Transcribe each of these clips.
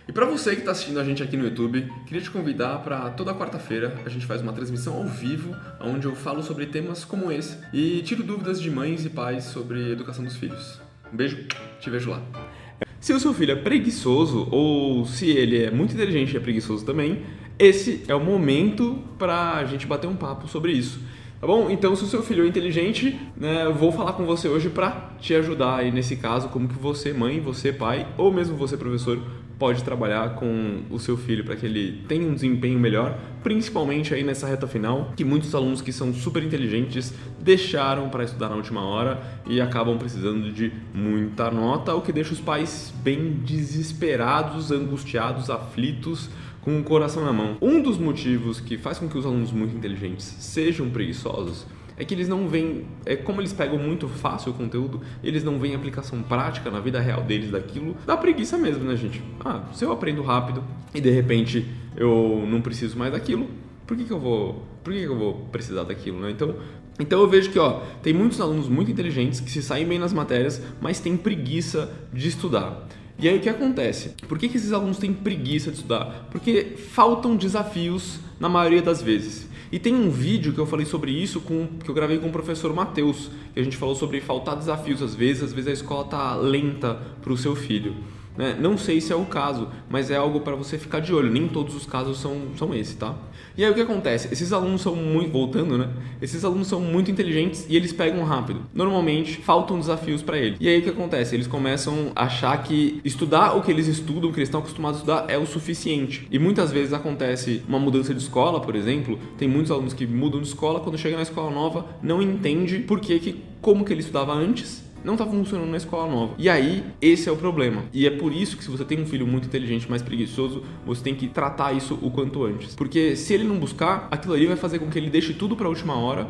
E para você que está assistindo a gente aqui no YouTube, queria te convidar para toda quarta-feira a gente faz uma transmissão ao vivo, onde eu falo sobre temas como esse e tiro dúvidas de mães e pais sobre educação dos filhos. Um beijo, te vejo lá. Se o seu filho é preguiçoso ou se ele é muito inteligente e é preguiçoso também, esse é o momento para a gente bater um papo sobre isso. Tá bom? Então, se o seu filho é inteligente, né, eu vou falar com você hoje para te ajudar aí nesse caso, como que você, mãe, você, pai, ou mesmo você, professor, pode trabalhar com o seu filho para que ele tenha um desempenho melhor, principalmente aí nessa reta final, que muitos alunos que são super inteligentes deixaram para estudar na última hora e acabam precisando de muita nota, o que deixa os pais bem desesperados, angustiados, aflitos, com o coração na mão. Um dos motivos que faz com que os alunos muito inteligentes sejam preguiçosos é que eles não veem, como eles pegam muito fácil o conteúdo, eles não veem aplicação prática na vida real deles daquilo, dá preguiça mesmo, né, gente? Se eu aprendo rápido e de repente eu não preciso mais daquilo, por que eu vou precisar daquilo, né? Então eu vejo que tem muitos alunos muito inteligentes que se saem bem nas matérias, mas têm preguiça de estudar. E aí o que acontece? Por que esses alunos têm preguiça de estudar? Porque faltam desafios na maioria das vezes. E tem um vídeo que eu falei sobre isso que eu gravei com o professor Matheus, que a gente falou sobre faltar desafios às vezes a escola está lenta para o seu filho. Né? Não sei se é o caso, mas é algo para você ficar de olho. Nem todos os casos são esse, tá? E aí o que acontece? Esses alunos são muito... Voltando, né? Esses alunos são muito inteligentes e eles pegam rápido. Normalmente, faltam desafios para eles. E aí o que acontece? Eles começam a achar que estudar o que eles estudam, o que eles estão acostumados a estudar, é o suficiente. E muitas vezes acontece uma mudança de escola, por exemplo. Tem muitos alunos que mudam de escola, quando chegam na escola nova, não entende como que ele estudava antes não está funcionando na escola nova. E aí, esse é o problema. E é por isso que se você tem um filho muito inteligente, mais preguiçoso, você tem que tratar isso o quanto antes. Porque se ele não buscar, aquilo ali vai fazer com que ele deixe tudo para a última hora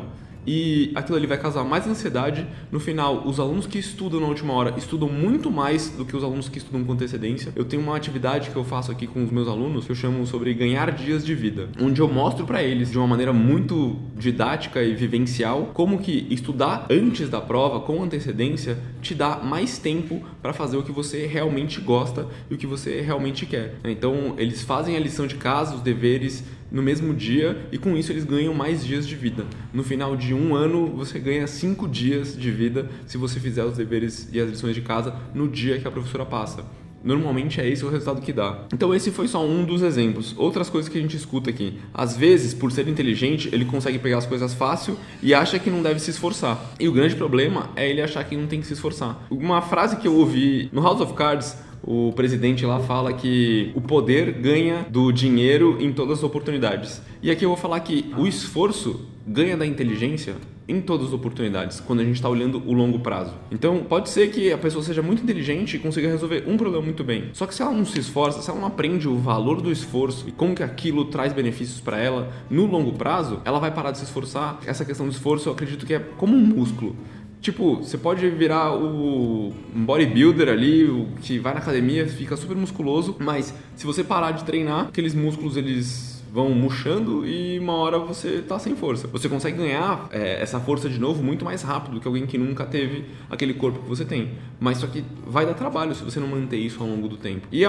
e aquilo ali vai causar mais ansiedade. No final, os alunos que estudam na última hora estudam muito mais do que os alunos que estudam com antecedência. Eu tenho uma atividade que eu faço aqui com os meus alunos que eu chamo sobre ganhar dias de vida, onde eu mostro para eles de uma maneira muito didática e vivencial como que estudar antes da prova com antecedência te dá mais tempo para fazer o que você realmente gosta e o que você realmente quer. Então, eles fazem a lição de casa, os deveres no mesmo dia e com isso eles ganham mais dias de vida. No final de um ano você ganha 5 dias de vida se você fizer os deveres e as lições de casa no dia que a professora passa. Normalmente é esse o resultado que dá. Então esse foi só um dos exemplos. Outras coisas que a gente escuta aqui. Às vezes, por ser inteligente, ele consegue pegar as coisas fácil e acha que não deve se esforçar. E o grande problema é ele achar que não tem que se esforçar. Uma frase que eu ouvi no House of Cards, o presidente lá fala que o poder ganha do dinheiro em todas as oportunidades. E aqui eu vou falar que o esforço ganha da inteligência em todas as oportunidades, quando a gente está olhando o longo prazo. Então, pode ser que a pessoa seja muito inteligente e consiga resolver um problema muito bem. Só que se ela não se esforça, se ela não aprende o valor do esforço e como que aquilo traz benefícios para ela no longo prazo, ela vai parar de se esforçar. Essa questão do esforço, eu acredito que é como um músculo. Tipo, você pode virar um bodybuilder ali, o que vai na academia, fica super musculoso, mas se você parar de treinar, aqueles músculos eles vão murchando e uma hora você tá sem força. Você consegue ganhar essa força de novo muito mais rápido do que alguém que nunca teve aquele corpo que você tem. Mas só que vai dar trabalho se você não manter isso ao longo do tempo. E é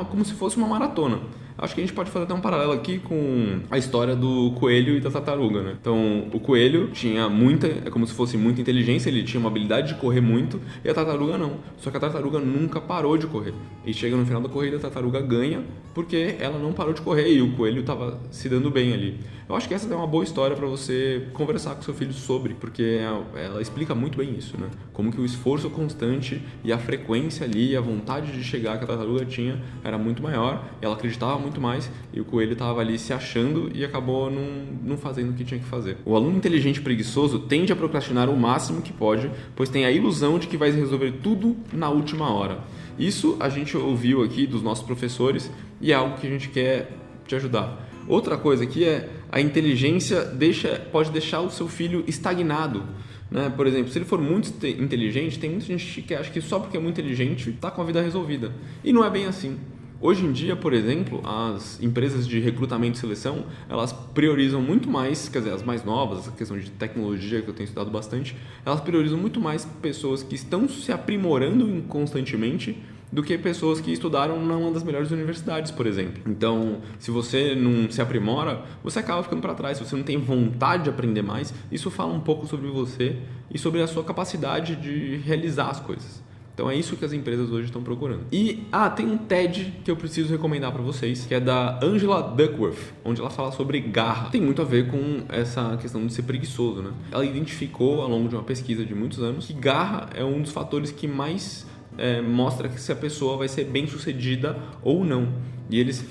como se fosse uma maratona. Acho que a gente pode fazer até um paralelo aqui com a história do coelho e da tartaruga, né? Então, o coelho tinha como se fosse muita inteligência, ele tinha uma habilidade de correr muito, e a tartaruga não. Só que a tartaruga nunca parou de correr. E chega no final da corrida, a tartaruga ganha, porque ela não parou de correr e o coelho estava se dando bem ali. Eu acho que essa é uma boa história para você conversar com seu filho sobre, porque ela explica muito bem isso, né? Como que o esforço constante e a frequência ali, a vontade de chegar que a tartaruga tinha era muito maior, ela acreditava muito mais e o coelho estava ali se achando e acabou não fazendo o que tinha que fazer. O aluno inteligente e preguiçoso tende a procrastinar o máximo que pode, pois tem a ilusão de que vai resolver tudo na última hora. Isso a gente ouviu aqui dos nossos professores e é algo que a gente quer te ajudar. Outra coisa aqui é a inteligência pode deixar o seu filho estagnado. Né? Por exemplo, se ele for muito inteligente, tem muita gente que acha que só porque é muito inteligente está com a vida resolvida. E não é bem assim. Hoje em dia, por exemplo, as empresas de recrutamento e seleção, elas priorizam muito mais, quer dizer, as mais novas, essa questão de tecnologia que eu tenho estudado bastante, elas priorizam muito mais pessoas que estão se aprimorando constantemente do que pessoas que estudaram numa das melhores universidades, por exemplo. Então, se você não se aprimora, você acaba ficando para trás. Se você não tem vontade de aprender mais, isso fala um pouco sobre você e sobre a sua capacidade de realizar as coisas. Então é isso que as empresas hoje estão procurando. E tem um TED que eu preciso recomendar para vocês, que é da Angela Duckworth, onde ela fala sobre garra. Tem muito a ver com essa questão de ser preguiçoso, né? Ela identificou ao longo de uma pesquisa de muitos anos que garra é um dos fatores que mais mostra que se a pessoa vai ser bem sucedida ou não. E eles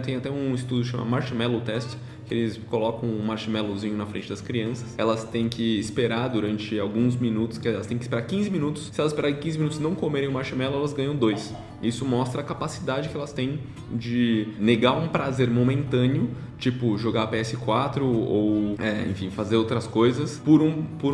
tem até um estudo chamado Marshmallow Test, que eles colocam um marshmallowzinho na frente das crianças. Elas têm que esperar durante alguns minutos, que elas têm que esperar 15 minutos. Se elas esperarem 15 minutos e não comerem o marshmallow, elas ganham 2. Isso mostra a capacidade que elas têm de negar um prazer momentâneo, tipo jogar PS4 ou, enfim, fazer outras coisas por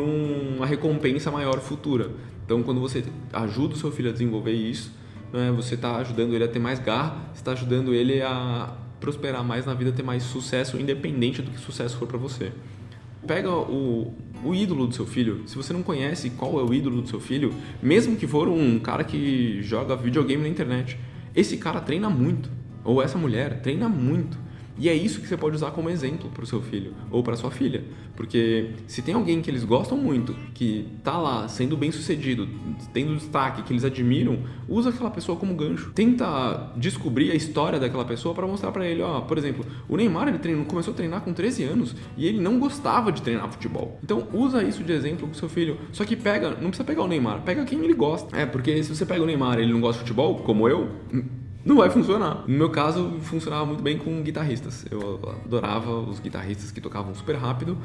uma recompensa maior futura. Então, quando você ajuda o seu filho a desenvolver isso, né, você está ajudando ele a ter mais garra, você está ajudando ele a prosperar mais na vida, ter mais sucesso, independente do que sucesso for para você. Pega o ídolo do seu filho. Se você não conhece qual é o ídolo do seu filho, mesmo que for um cara que joga videogame na internet, esse cara treina muito, ou essa mulher treina muito. E é isso que você pode usar como exemplo para o seu filho ou para sua filha. Porque se tem alguém que eles gostam muito, que tá lá sendo bem sucedido, tendo destaque, que eles admiram, usa aquela pessoa como gancho. Tenta descobrir a história daquela pessoa para mostrar para ele, por exemplo, o Neymar ele começou a treinar com 13 anos e ele não gostava de treinar futebol. Então usa isso de exemplo com o seu filho. Só que não precisa pegar o Neymar, pega quem ele gosta. Porque se você pega o Neymar e ele não gosta de futebol, como eu, não vai funcionar. No meu caso, funcionava muito bem com guitarristas. Eu adorava os guitarristas que tocavam super rápido.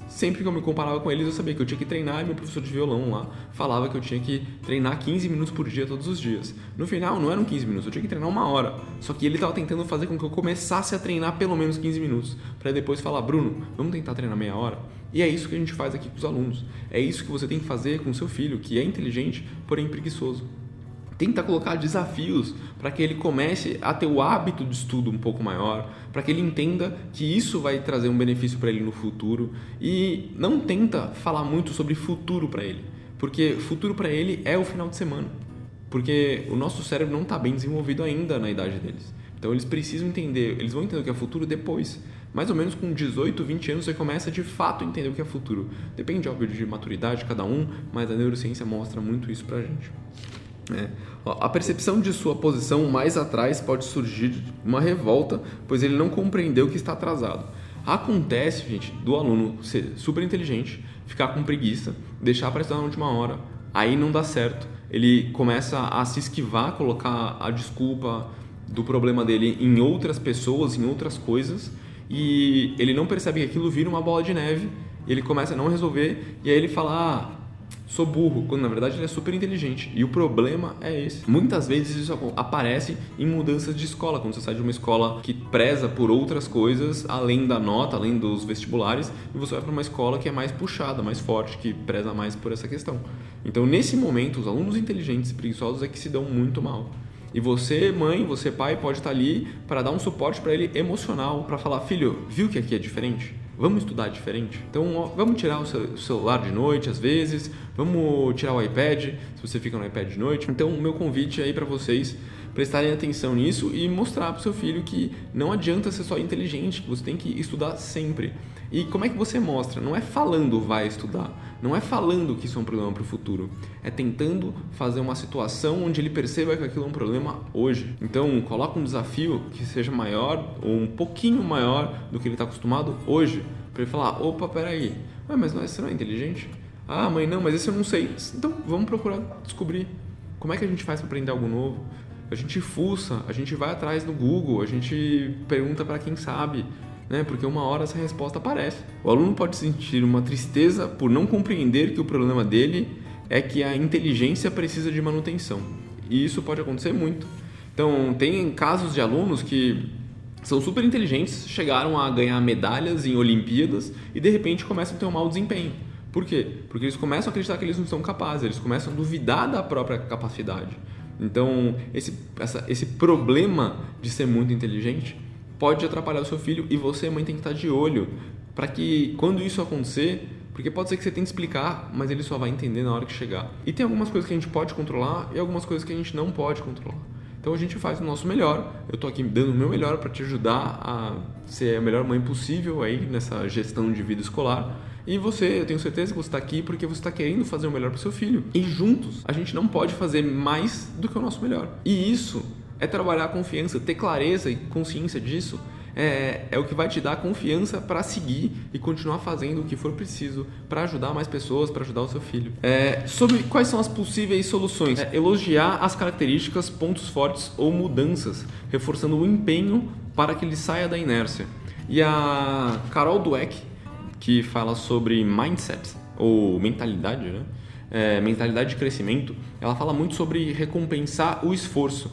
Sempre que eu me comparava com eles, eu sabia que eu tinha que treinar, e meu professor de violão lá falava que eu tinha que treinar 15 minutos por dia, todos os dias. No final, não eram 15 minutos, eu tinha que treinar 1 hora. Só que ele estava tentando fazer com que eu começasse a treinar pelo menos 15 minutos, para depois falar, Bruno, vamos tentar treinar meia hora? E é isso que a gente faz aqui com os alunos. É isso que você tem que fazer com o seu filho, que é inteligente, porém preguiçoso. Tenta colocar desafios para que ele comece a ter o hábito de estudo um pouco maior, para que ele entenda que isso vai trazer um benefício para ele no futuro. E não tenta falar muito sobre futuro para ele, porque futuro para ele é o final de semana, porque o nosso cérebro não está bem desenvolvido ainda na idade deles. Então eles precisam entender, eles vão entender o que é futuro depois. Mais ou menos com 18, 20 anos você começa de fato a entender o que é futuro. Depende, óbvio, de maturidade de cada um, mas a neurociência mostra muito isso pra gente. A percepção de sua posição mais atrás pode surgir de uma revolta, pois ele não compreendeu que está atrasado. Acontece, gente, do aluno ser super inteligente, ficar com preguiça, deixar para estudar na última hora, aí não dá certo. Ele começa a se esquivar, colocar a desculpa do problema dele em outras pessoas, em outras coisas, e ele não percebe que aquilo vira uma bola de neve, e ele começa a não resolver, e aí ele fala, sou burro, quando na verdade ele é super inteligente. E o problema é esse. Muitas vezes isso aparece em mudanças de escola, quando você sai de uma escola que preza por outras coisas, além da nota, além dos vestibulares, e você vai para uma escola que é mais puxada, mais forte, que preza mais por essa questão. Então, nesse momento, os alunos inteligentes e preguiçosos é que se dão muito mal. E você, mãe, você, pai, pode estar ali para dar um suporte para ele emocional, para falar, filho, viu que aqui é diferente? Vamos estudar diferente? Então, vamos tirar o celular de noite, às vezes, vamos tirar o iPad, se você fica no iPad de noite. Então, o meu convite aí para vocês prestarem atenção nisso e mostrar para o seu filho que não adianta ser só inteligente, que você tem que estudar sempre. E como é que você mostra? Não é falando vai estudar, não é falando que isso é um problema para o futuro, é tentando fazer uma situação onde ele perceba que aquilo é um problema hoje. Então, coloca um desafio que seja maior ou um pouquinho maior do que ele está acostumado hoje, para ele falar, opa, peraí, mas você não é inteligente? Ah, mãe, não, mas esse eu não sei. Então, vamos procurar descobrir. Como é que a gente faz para aprender algo novo? A gente fuça, a gente vai atrás no Google, a gente pergunta para quem sabe, né? Porque uma hora essa resposta aparece. O aluno pode sentir uma tristeza por não compreender que o problema dele é que a inteligência precisa de manutenção. E isso pode acontecer muito. Então, tem casos de alunos que são super inteligentes, chegaram a ganhar medalhas em Olimpíadas e de repente começam a ter um mau desempenho. Por quê? Porque eles começam a acreditar que eles não são capazes, eles começam a duvidar da própria capacidade. Então, esse problema de ser muito inteligente pode atrapalhar o seu filho e você, mãe, tem que estar de olho para que, quando isso acontecer, Porque pode ser que você tenha que explicar, mas ele só vai entender na hora que chegar. E tem algumas coisas que a gente pode controlar e algumas coisas que a gente não pode controlar. Então a gente faz o nosso melhor. Eu tô aqui dando o meu melhor para te ajudar a ser a melhor mãe possível aí nessa gestão de vida escolar. E você, eu tenho certeza que você está aqui porque você está querendo fazer o melhor para o seu filho. E juntos, a gente não pode fazer mais do que o nosso melhor. E isso é trabalhar a confiança, ter clareza e consciência disso. É o que vai te dar confiança para seguir e continuar fazendo o que for preciso para ajudar mais pessoas, para ajudar o seu filho. Sobre quais são as possíveis soluções. Elogiar as características, pontos fortes ou mudanças, reforçando o empenho para que ele saia da inércia. E a Carol Dweck, que fala sobre mindset, ou mentalidade, né? Mentalidade de crescimento, ela fala muito sobre recompensar o esforço.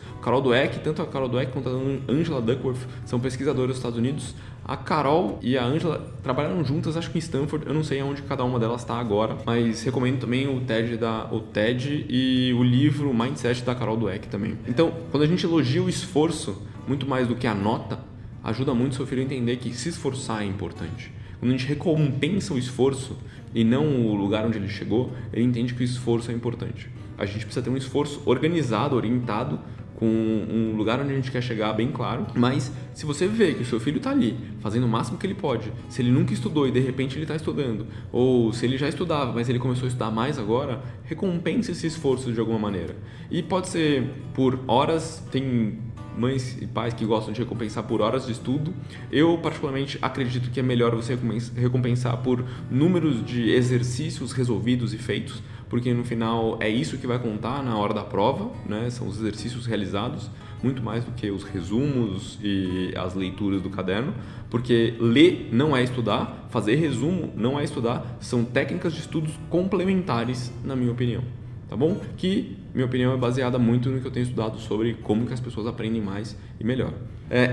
Tanto a Carol Dweck quanto a Angela Duckworth são pesquisadoras dos Estados Unidos. A Carol e a Angela trabalharam juntas, acho que em Stanford, eu não sei onde cada uma delas está agora, mas recomendo também o TED e o livro Mindset da Carol Dweck também. Então, quando a gente elogia o esforço, muito mais do que a nota, ajuda muito o seu filho a entender que se esforçar é importante. Quando a gente recompensa o esforço e não o lugar onde ele chegou, ele entende que o esforço é importante. A gente precisa ter um esforço organizado, orientado, com um lugar onde a gente quer chegar bem claro. Mas se você vê que o seu filho está ali, fazendo o máximo que ele pode, se ele nunca estudou e de repente ele está estudando, ou se ele já estudava, mas ele começou a estudar mais agora, recompense esse esforço de alguma maneira. E pode ser por horas, tem mães e pais que gostam de recompensar por horas de estudo. Eu, particularmente, acredito que é melhor você recompensar por números de exercícios resolvidos e feitos, porque no final é isso que vai contar na hora da prova, né? São os exercícios realizados, muito mais do que os resumos e as leituras do caderno, porque ler não é estudar, fazer resumo não é estudar, são técnicas de estudos complementares, na minha opinião. Tá bom? Que minha opinião é baseada muito no que eu tenho estudado sobre como que as pessoas aprendem mais e melhor.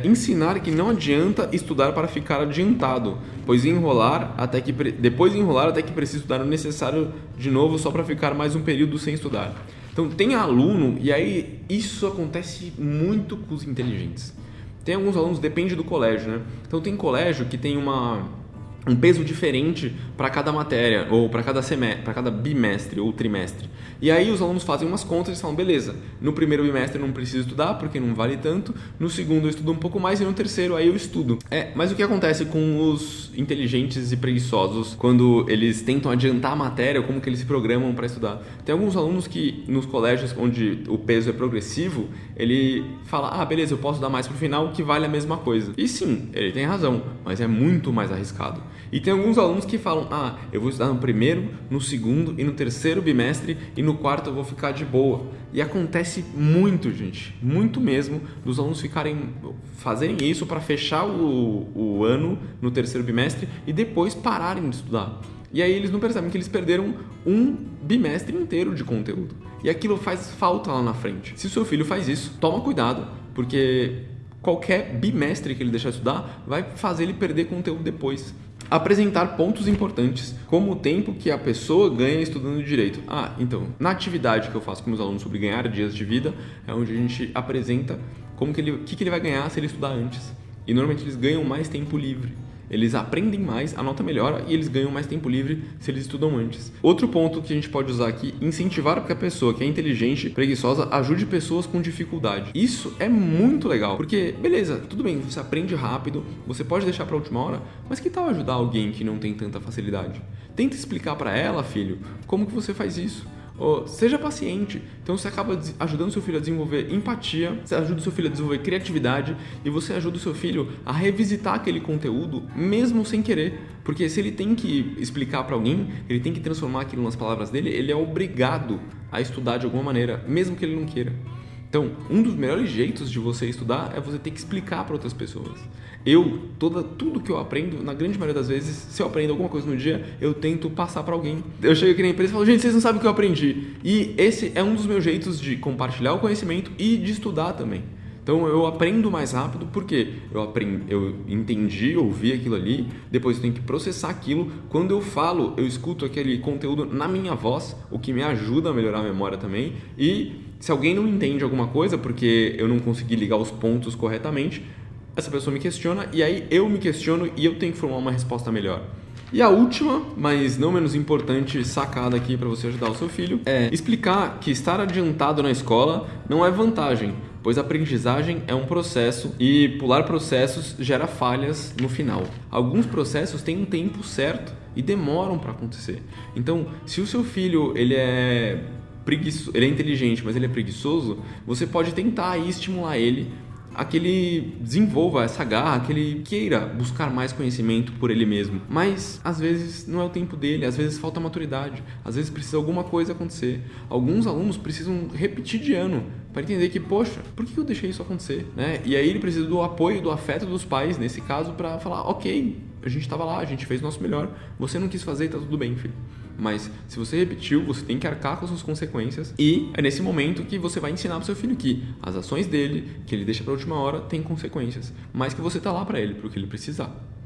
Ensinar que não adianta estudar para ficar adiantado, pois depois enrolar até que precisa estudar o necessário de novo só para ficar mais um período sem estudar. Então tem aluno, e aí isso acontece muito com os inteligentes. Tem alguns alunos, depende do colégio, né? Então tem colégio que tem um peso diferente para cada matéria, ou para cada bimestre ou trimestre. E aí os alunos fazem umas contas e falam, beleza, no primeiro bimestre eu não preciso estudar porque não vale tanto, no segundo eu estudo um pouco mais e no terceiro aí eu estudo. Mas o que acontece com os inteligentes e preguiçosos quando eles tentam adiantar a matéria, como que eles se programam para estudar? Tem alguns alunos que nos colégios onde o peso é progressivo, ele fala, beleza, eu posso dar mais pro final que vale a mesma coisa. E sim, ele tem razão, mas é muito mais arriscado. E tem alguns alunos que falam, eu vou estudar no primeiro, no segundo e no terceiro bimestre e no quarto eu vou ficar de boa. E acontece muito, gente, muito mesmo, dos alunos fazerem isso para fechar o ano no terceiro bimestre e depois pararem de estudar. E aí eles não percebem que eles perderam um bimestre inteiro de conteúdo. E aquilo faz falta lá na frente. Se o seu filho faz isso, toma cuidado, porque qualquer bimestre que ele deixar de estudar vai fazer ele perder conteúdo depois. Apresentar pontos importantes, como o tempo que a pessoa ganha estudando direito. Então, na atividade que eu faço com meus alunos sobre ganhar dias de vida, é onde a gente apresenta o que ele vai ganhar se ele estudar antes. E normalmente eles ganham mais tempo livre. Eles aprendem mais, a nota melhora e eles ganham mais tempo livre se eles estudam antes. Outro ponto que a gente pode usar aqui, incentivar que a pessoa que é inteligente, preguiçosa, ajude pessoas com dificuldade. Isso é muito legal, porque, beleza, tudo bem, você aprende rápido, você pode deixar para a última hora, mas que tal ajudar alguém que não tem tanta facilidade? Tenta explicar para ela, filho, como que você faz isso. Seja paciente. Então você acaba ajudando seu filho a desenvolver empatia, você ajuda o seu filho a desenvolver criatividade e você ajuda o seu filho a revisitar aquele conteúdo mesmo sem querer. Porque se ele tem que explicar para alguém, ele tem que transformar aquilo nas palavras dele, ele é obrigado a estudar de alguma maneira, mesmo que ele não queira. Então, um dos melhores jeitos de você estudar é você ter que explicar para outras pessoas. Tudo que eu aprendo, na grande maioria das vezes, se eu aprendo alguma coisa no dia, eu tento passar para alguém. Eu chego aqui na empresa e falo, gente, vocês não sabem o que eu aprendi. E esse é um dos meus jeitos de compartilhar o conhecimento e de estudar também. Então, eu aprendo mais rápido porque eu entendi, ouvi aquilo ali, depois eu tenho que processar aquilo. Quando eu falo, eu escuto aquele conteúdo na minha voz, o que me ajuda a melhorar a memória também. E se alguém não entende alguma coisa porque eu não consegui ligar os pontos corretamente, essa pessoa me questiona e aí eu me questiono e eu tenho que formar uma resposta melhor. E a última, mas não menos importante, sacada aqui para você ajudar o seu filho é explicar que estar adiantado na escola não é vantagem, pois a aprendizagem é um processo e pular processos gera falhas no final. Alguns processos têm um tempo certo e demoram para acontecer. Então, se o seu filho ele é inteligente, mas ele é preguiçoso, você pode tentar aí estimular ele a que ele desenvolva essa garra, que ele queira buscar mais conhecimento por ele mesmo. Mas, às vezes, não é o tempo dele, às vezes falta maturidade, às vezes precisa alguma coisa acontecer. Alguns alunos precisam repetir de ano para entender que, poxa, por que eu deixei isso acontecer? Né? E aí ele precisa do apoio, do afeto dos pais, nesse caso, para falar, ok, a gente estava lá, a gente fez o nosso melhor, você não quis fazer, tá tudo bem, filho. Mas se você repetiu, você tem que arcar com as suas consequências e é nesse momento que você vai ensinar pro seu filho que as ações dele, que ele deixa para a última hora, têm consequências, mas que você tá lá para ele, pro que ele precisar.